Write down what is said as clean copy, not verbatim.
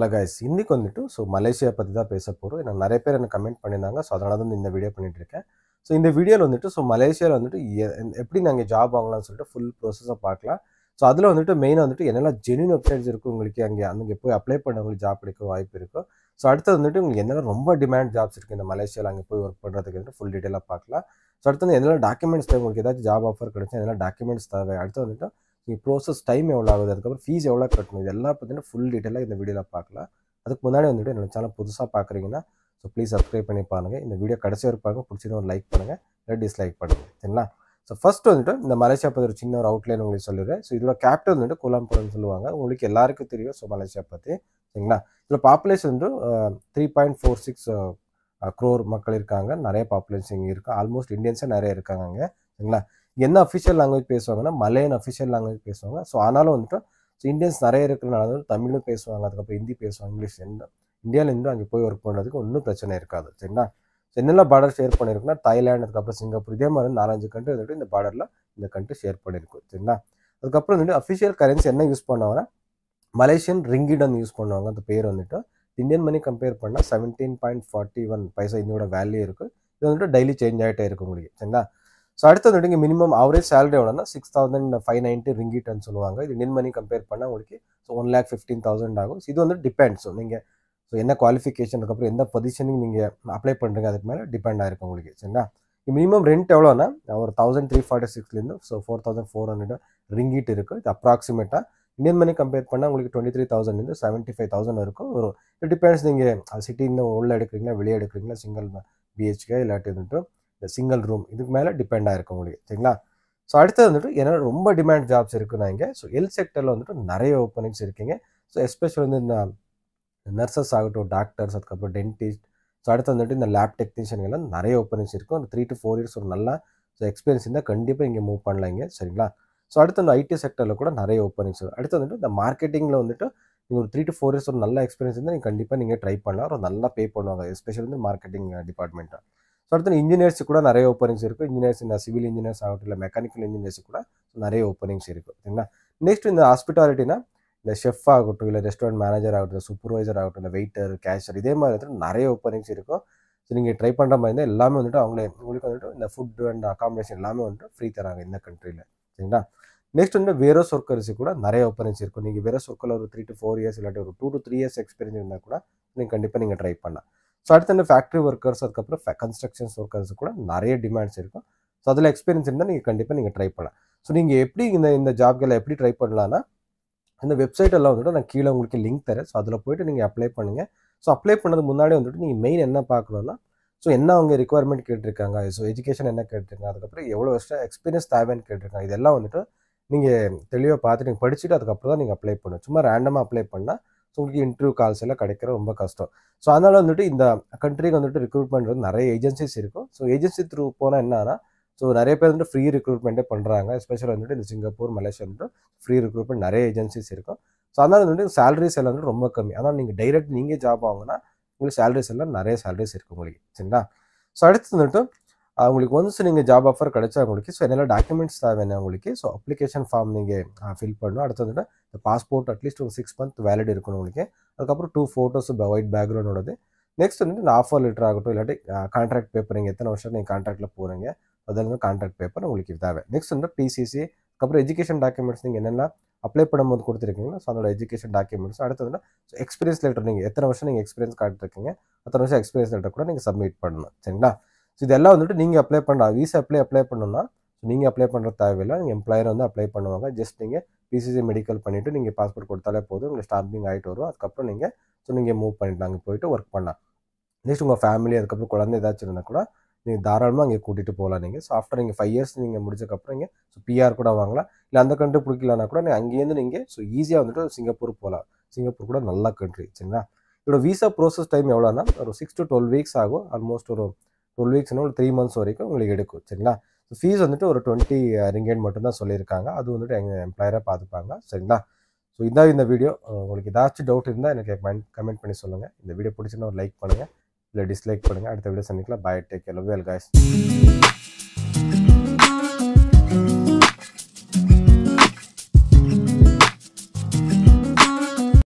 Hello guys, இன்னைக்கு வந்துட்டு Malaysia பற்றி தான் பேச போகிறோம். ஏன்னா நிறைய பேர் எனக்கு கமெண்ட் பண்ணியிருந்தாங்க. ஸோ அதனால தான் இந்த வீடியோ பண்ணிட்டு இருக்கேன். ஸோ இந்த வீடியோவில் வந்துட்டு மலேசியாவில் வந்துட்டு எப்படி நாங்கள் ஜாப் வாங்கலாம்னு சொல்லிட்டு ஃபுல் ப்ரோசஸை பார்க்கலாம். ஸோ அதில் வந்துட்டு மெயினாக வந்துட்டு என்னெல்லாம் ஜென்யூன் வெப்சைட்ஸ் இருக்குது உங்களுக்கு அங்கே போய் அப்ளை பண்ணவங்களுக்கு ஜாப் கிடைக்க வாய்ப்பு இருக்கும். ஸோ அடுத்தது வந்துட்டு உங்களுக்கு என்னென்ன ரொம்ப டிமாண்ட் ஜாப்ஸ் இருக்குது இந்த மலேசியாவில் அங்கே போய் ஒர்க் பண்ணுறதுக்கு வந்துட்டு ஃபுல் டீட்டெயிலாக பார்க்கலாம். ஸோ அடுத்து வந்து என்னெல்லாம் டாக்குமெண்ட்ஸ் தேவை, உங்களுக்கு ஏதாச்சும் ஜாப் ஆஃபர் கிடைச்சா என்னெல்லாம் டாக்குமெண்ட்ஸ் தேவை, அடுத்து வந்துட்டு நீங்கள் ப்ரோசஸ் டைம் எவ்வளோ ஆகுது, அதுக்கப்புறம் ஃபீஸ் எவ்வளோ கட்டணும், இதெல்லாம் பார்த்தீங்கன்னா ஃபுல் டீட்டெயிலாக இந்த வீடியோவில் பார்க்கலாம். அதுக்கு முன்னாடி வந்துட்டு என்னோட சேனல் புதுசாக பார்க்குறீங்கன்னா ப்ளீஸ் சப்ஸ்கிரைப் பண்ணி பாருங்கள். இந்த வீடியோ கடைசி வரைக்கும் பாருங்கள், பிடிச்சிருந்தா ஒரு லைக் பண்ணுங்கள், இல்லை டிஸ்லைக் பண்ணுங்கள், சரிங்களா? ஸோ ஃபஸ்ட் வந்துட்டு இந்த மலேசியா பற்றி ஒரு சின்ன ஒரு அவுட்லைன் உங்களுக்கு சொல்லிடுறேன். ஸோ இதோட கேபிட்டல் வந்துட்டு கோலாலம்பூர்னு சொல்லுவாங்க. உங்களுக்கு எல்லாருக்கும் தெரியும் மலேசியா பற்றி, சரிங்களா? இதில் பாப்புலேஷன் வந்து 3.46 crore மக்கள் இருக்காங்க. நிறைய பாப்புலேஷன் இங்கே இருக்குது. ஆல்மோஸ்ட் இந்தியன்ஸே நிறைய இருக்காங்க அங்கே, சரிங்களா? என்ன அஃபிஷியல் லாங்குவேஜ் பேசுவாங்கன்னா மலையன் அஃபிஷியல் லாங்குவேஜ் பேசுவாங்க. ஸோ ஆனாலும் வந்துட்டு இந்தியன்ஸ் நிறைய இருக்கிறனால வந்து தமிழும் பேசுவாங்க, அதுக்கப்புறம் ஹிந்தி பேசுவாங்க, இங்கிலீஷ். இந்தியாவிலேருந்து அங்கே போய் ஒர்க் பண்ணுறதுக்கு ஒன்றும் பிரச்சனை இருக்காது, சரிங்களா? ஸோ என்னெல்லாம் பார்டர் ஷேர் பண்ணியிருக்குன்னா தாய்லாந்து, அதுக்கப்புறம் சிங்கப்பூர், இதே மாதிரி 4-5 கண்ட்ரி வந்துட்டு இந்த பார்டரில் இந்த கண்ட்ரி ஷேர் பண்ணியிருக்கும், சரிங்களா? அதுக்கப்புறம் வந்துட்டு அஃபிஷியல் கரன்சி என்ன யூஸ் பண்ணுவாங்கன்னா மலேசியன் ரிங்கிடன் யூஸ் பண்ணுவாங்க. அந்த பேர் வந்துட்டு இந்தியன் மணி கம்பேர் பண்ணால் 17.41 பைசா இதோட வேல்யூ இருக்குது. இது வந்துட்டு டெய்லி சேஞ்ச் ஆகிட்டே இருக்கும் உங்களுக்கு, சரிங்களா? ஸோ அடுத்து வந்துட்டு இங்கே மினிமம் ஆவரேஜ் சேலரி எவ்வளோனா 6,590 ரிங்கிட்னு சொல்லுவாங்க. இது இந்தியன் மணி கம்பேர் பண்ணால் உங்களுக்கு 1,15,000 ஆகும். இது வந்து டிபெண்ட்ஸ் நீங்கள் என்ன குவாலிஃபிகேஷன், அதுக்கப்புறம் எந்த பொசிஷனிங் நீங்கள் அப்ளை பண்ணுறீங்க அதுக்கு மேலே டிபெண்ட் ஆகிருக்கும் உங்களுக்கு, சரிங்களா? மினிமம் ரெண்ட் எவ்வளோனா ஒரு 1,346 ஸோ 4,400 ரிங்கிட் இருக்குது. இது அப்ராக்சிமேட்டாக இந்தியன் மணி கம்பேர் பண்ணால் உங்களுக்கு 23,000 75,000 இருக்கும். ஒரு இட் டிபெண்ட்ஸ் நீங்கள் சிட்டின்னு உள்ளே எடுக்கிறீங்களா வெளியே எடுக்கிறீங்களா, சிங்கிள் பிஹெச்கே இல்லாட்டி வந்துட்டு இந்த சிங்கிள் ரூம், இதுக்கு மேலே டிபெண்ட் ஆகிருக்கும் உங்களுக்கு, சரிங்களா? ஸோ அடுத்தது வந்துட்டு ஏன்னா ரொம்ப டிமாண்ட் ஜாப்ஸ் இருக்குன்னா இங்கே ஹெல்த் செக்டரில் வந்துட்டு நிறைய ஓப்பனிங்ஸ் இருக்குங்க. ஸோ எஸ்பெஷலி வந்து இந்த நர்சஸ் ஆகட்டும், டாக்டர்ஸ், அதுக்கப்புறம் டென்டிஸ்ட், ஸோ அடுத்து வந்துட்டு இந்த லேப் டெக்னீஷியன்கெல்லாம் நிறைய ஓப்பனிங்ஸ் இருக்கும். ஒரு 3 to 4 years ஒரு நல்லா எக்ஸ்பீரியன்ஸ் இருந்தால் கண்டிப்பாக இங்கே மூவ் பண்ணலாங்க, சரிங்களா? ஸோ அடுத்து இந்த ஐடி செக்டரில் கூட நிறைய ஓப்பனிங்ஸ் இருக்கும். அடுத்து வந்துட்டு இந்த மார்க்கெட்டிங்கில் வந்துட்டு நீங்கள் ஒரு 3 to 4 years ஒரு நல்ல எக்ஸ்பீரியன்ஸ் இருந்தால் நீங்கள் கண்டிப்பாக நீங்கள் ட்ரை பண்ணலாம். ஒரு நல்லா பே பண்ணுவாங்க, எஸ்பெஷலி வந்து மார்க்கெட்டிங் டிபார்ட்மெண்ட்டாக. ஸோ அடுத்து இன்ஜினியர்ஸ் கூட நிறைய ஓப்பனிங்ஸ் இருக்குது. இன்ஜினியர்ஸ் இந்த சிவில் இன்ஜினியர்ஸ் ஆகட்டும், இல்லை மெக்கானிக்கல் இன்ஜினியர்ஸ் கூட நிறைய ஓப்பனிங்ஸ் இருக்குது, சரிங்களா? நெக்ஸ்ட் இந்த ஹாஸ்பிட்டாலிட்டினா இந்த ஷெஃப் ஆகட்டும், இல்லை ரெஸ்டாரண்ட் மேனேஜர் ஆகட்டும், சூப்பர்வைசர் ஆகட்டும், இல்லை வெயிட்டர், கேஷியர், இதே மாதிரி வந்துட்டு நிறைய ஓப்பனிங்ஸ் இருக்கும். ஸோ நீங்கள் ட்ரை பண்ணுற மாதிரி இருந்தால் எல்லாமே வந்துட்டு அவங்களே உங்களுக்கு வந்துட்டு இந்த ஃபுட் அண்ட் அகாமடேஷன் எல்லாமே வந்துட்டு ஃப்ரீ தராங்க இந்த கண்ட்ரியில், சரிங்களா? நெக்ஸ்ட் வந்து வேரோஸ் ஒர்க்கர்ஸு கூட நிறைய ஓப்பனிங்ஸ் இருக்கும். நீங்கள் வேரோஸ் ஒர்க்கில் ஒரு 3 to 4 years இல்லாட்டி ஒரு 2 to 3 years எக்ஸ்பீரியன்ஸ் இருந்தால் கூட நீங்கள் கண்டிப்பாக நீங்கள் ட்ரை பண்ணலாம். ஸோ அடுத்து இந்த ஃபேக்ட்ரி ஒர்க்கர்ஸ், அதுக்கப்புறம் கன்ஸ்ட்ரக்ஷன்ஸ் ஒர்க்கர்ஸ் கூட நிறைய டிமாண்ட்ஸ் இருக்கும். ஸோ அதில் எக்ஸ்பீரியன்ஸ் இருந்தால் நீங்கள் கண்டிப்பாக நீங்கள் ட்ரை பண்ணலாம். ஸோ நீங்கள் எப்படி இந்த ஜாப்களை எப்படி ட்ரை பண்ணலான்னா இந்த வெப்சைட் எல்லாம் வந்துட்டு நான் கீழே உங்களுக்கு லிங்க் தரேன். ஸோ அதில் போய்ட்டு நீங்கள் அப்ளை பண்ணுங்கள். ஸோ அப்ளை பண்ணது முன்னாடி வந்துட்டு நீங்கள் மெயின் என்ன பார்க்கணுன்னா என்ன அவங்க ரிக்குவயர்மெண்ட் கேட்டிருக்காங்க, ஸோ எஜுகேஷன் என்ன கேட்டிருக்காங்க, அதுக்கப்புறம் எவ்வளோ வருஷம் எக்ஸ்பீரியன்ஸ் தேவைன்னு கேட்டிருக்காங்க. இதெல்லாம் வந்துட்டு நீங்கள் தெளிவாக பார்த்துட்டு நீங்கள் படிச்சுட்டு அதுக்கப்புறம் தான் நீங்கள் அப்ளை பண்ணணும். சும்மா ரேண்டமாக அப்ளை பண்ணால் உங்களுக்கு இன்டர்வியூ கால்ஸ் எல்லாம் கிடைக்கிற ரொம்ப கஷ்டம். ஸோ அதனால் வந்துட்டு இந்த கண்ட்ரிக்கு வந்துட்டு ரெக்ரூட்மெண்ட் வந்து நிறைய ஏஜென்சிஸ் இருக்கும். ஸோ ஏஜென்சி த்ரூ போனால் என்னன்னா நிறைய பேர் வந்துட்டு ஃப்ரீ ரெக்ரூட்மெண்ட்டே பண்ணுறாங்க. எஸ்பெஷலாக வந்துட்டு இந்த சிங்கப்பூர், மலேசியா வந்துட்டு ஃப்ரீ ரெக்ரூட்மெண்ட் நிறைய ஏஜென்சிஸ் இருக்கும். ஸோ அதனால் வந்துட்டு சேலரிஸ் எல்லாம் வந்துட்டு ரொம்ப கம்மி. ஆனால் நீங்கள் டைரெக்ட் நீங்கள் ஜாப் வாங்கினா உங்களுக்கு சேலரிஸ் எல்லாம் நிறைய சேலரிஸ் இருக்குது உங்களுக்கு, சரிங்களா? ஸோ அடுத்து வந்துட்டு உங்களுக்கு ஒன்ஸ் நீங்கள் ஜாப் ஆஃபர் கிடைச்சா உங்களுக்கு என்னெல்லாம் டாக்குமெண்ட்ஸ் தேவைன்னா உங்களுக்கு அப்ளிகேஷன் ஃபார்ம் நீங்கள் ஃபில் பண்ணணும். அடுத்து வந்துட்டு இந்த பாஸ்போர்ட் அட்லீஸ்ட் ஒரு 6 month வேலிட் இருக்கணும் உங்களுக்கு. அதுக்கப்புறம் 2 photos ஒயிட் பேக்ரவுண்டோடது. நெக்ஸ்ட் வந்துட்டு இந்த ஆஃபர் லெட்டர் ஆகட்டும், இல்லாட்டி கான்ட்ராக்ட் பேப்பர், நீங்கள் எத்தனை வருஷம் நீங்கள் கான்ட்ராக்டில் போகிறீங்க அதில் வந்து கான்ட்ராக்ட் பேப்பர் உங்களுக்கு தேவை. நெக்ஸ்ட் வந்து பிசிசி, அதுக்கப்புறம் எஜுகேஷன் டாக்குமெண்ட்ஸ் நீங்கள் என்னெல்லாம் அப்ளை பண்ணும்போது கொடுத்துருக்கீங்களோ ஸோ அதோட எஜுகேஷன் டாக்குமெண்ட்ஸ். அடுத்து வந்து எக்ஸ்பீரியன்ஸ் லெட்டர், நீங்கள் எத்தனை வருஷம் நீங்கள் எக்ஸ்பீரியன்ஸ் காட்டிருக்கீங்க அத்தனை வருஷம் எக்ஸ்பீரியன்ஸ் லெட்டர் கூட நீங்கள் சப்மிட் பண்ணணும், சரிங்களா? ஸோ இதெல்லாம் வந்துட்டு நீங்கள் அப்ளை பண்ணுற வீசா அப்ளை பண்ணணும்னா நீங்கள் அப்ளை பண்ணுற தேவையில்லை, நீங்கள் எம்ப்ளாயர் வந்து அப்ளை பண்ணுவாங்க. ஜஸ்ட் நீங்கள் பிசிசி மெடிக்கல் பண்ணிவிட்டு நீங்கள் பாஸ்போர்ட் கொடுத்தாலே போதும், உங்களுக்கு ஸ்டாம்பிங் ஆகிட்டு வரும். அதுக்கப்புறம் நீங்கள் மூவ் பண்ணிட்டு அங்கே போயிட்டு ஒர்க் பண்ணலாம். நெக்ஸ்ட் உங்கள் ஃபேமிலி, அதுக்கப்புறம் குழந்தை ஏதாச்சும் இருந்தால் கூட நீங்கள் தாராளமாக அங்கே கூட்டிகிட்டு போகலாம். நீங்கள் ஸோ ஆஃப்டர் நீங்கள் 5 years நீங்கள் முடிச்சக்கப்புறம் நீங்கள் பிஆர் கூட வாங்கலாம். இல்லை அந்த கண்ட்ரி பிடிக்கலன்னா கூட அங்கேருந்து நீங்கள் ஈஸியாக வந்துட்டு சிங்கப்பூர் போகலாம். சிங்கப்பூர் கூட நல்ல கண்ட்ரி, சரிங்களா? இதோட வீசா ப்ரோசஸ் டைம் எவ்வளோனா ஒரு 6 to 12 weeks ஆகும். ஆல்மோஸ்ட் ஒரு 12 weeksனா ஒரு 3 months வரைக்கும் உங்களுக்கு எடுக்கும், சரிங்களா? ஸோ ஃபீஸ் வந்துட்டு ஒரு 20 ringgit மட்டும்தான் சொல்லியிருக்காங்க. அது வந்துட்டு எங்கள் எம்ப்ளாயராக பார்த்துப்பாங்க, சரிங்களா? ஸோ இதான் இந்த வீடியோ. உங்களுக்கு ஏதாச்சும் டவுட் இருந்தால் எனக்கு கமெண்ட் பண்ணி சொல்லுங்கள். இந்த வீடியோ பிடிச்சிருந்தா ஒரு லைக் பண்ணுங்கள், இல்லை டிஸ்லைக் பண்ணுங்கள். அடுத்த வீடியோ சந்திக்கலாம். Bye, take care, love you all guys.